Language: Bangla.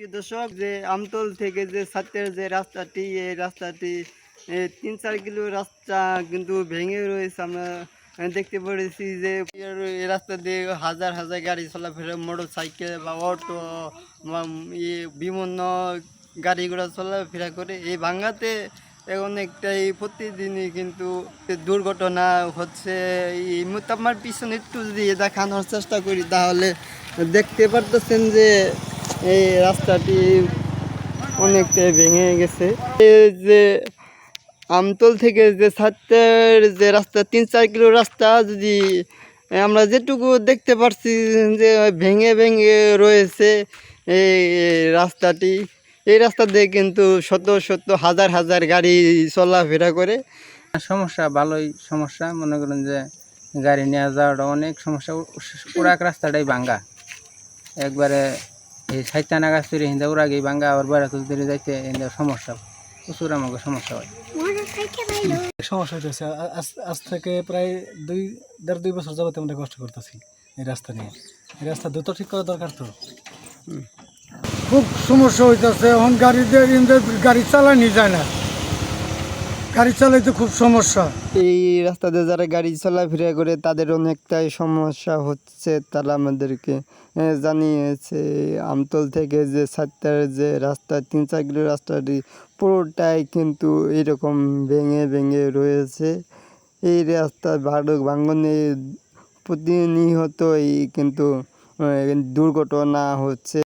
প্রিয় দর্শক, যে আমতল থেকে যে ছাত্রের যে রাস্তাটি, এই রাস্তাটি ৩-৪ কিলো রাস্তা কিন্তু ভেঙে রয়েছে। আমরা দেখতে পেরেছি যে এই রাস্তা দিয়ে হাজার হাজার গাড়ি চলাফেরা, মোটর সাইকেল বা অটো বা বিভিন্ন গাড়ি ঘোড়া চলাফেরা করে। এই ভাঙ্গাতে অনেকটাই প্রতিদিনই কিন্তু দুর্ঘটনা হচ্ছে। এই মুহূর্তে আমার পিছনে একটু যদি দেখানোর চেষ্টা করি, তাহলে দেখতে পারতেছেন যে এই রাস্তাটি অনেকটাই ভেঙে গেছে। এই যে আমতল থেকে যে ছাত্রের যে রাস্তা ৩-৪ কিলো রাস্তা, যদি আমরা যেটুকু দেখতে পারছি যে ভেঙে ভেঙে রয়েছে এই রাস্তাটি। এই রাস্তা দিয়ে কিন্তু শত শত হাজার হাজার গাড়ি চলাফেরা করে। সমস্যা ভালোই সমস্যা, মনে করেন যে গাড়ি নিয়ে যাওয়াটা অনেক সমস্যা। পুরা রাস্তাটাই ভাঙ্গা একবারে। এই সাইতা নাগা চুরি হিন্দা ওর আগেই ভাঙ্গা, আবার বেড়া তুলতে যাইতে হিন্দা সমস্যা, প্রচুর আমাকে সমস্যা হয়। সমস্যা হইতেছে। আজ থেকে প্রায় ১.৫-২ বছর যাবত আমরা কষ্ট করতেছি এই রাস্তা নিয়ে। এই রাস্তা দ্রুত ঠিক করা দরকার। তো খুব সমস্যা হইতেছে। এখন গাড়ি চালানি যায় না, গাড়ি চালাইতে খুব সমস্যা। এই রাস্তাতে যারা গাড়ি চলাফেরা করে তাদের অনেকটাই সমস্যা হচ্ছে। তারা আমাদেরকে জানিয়েছে আমতল থেকে যে ছাত্রের যে রাস্তা ৩-৪ কিলো রাস্তাটি পুরোটাই কিন্তু এরকম ভেঙে ভেঙে রয়েছে। এই রাস্তা ভাঙনে প্রতিনিয়তই কিন্তু দুর্ঘটনা হচ্ছে।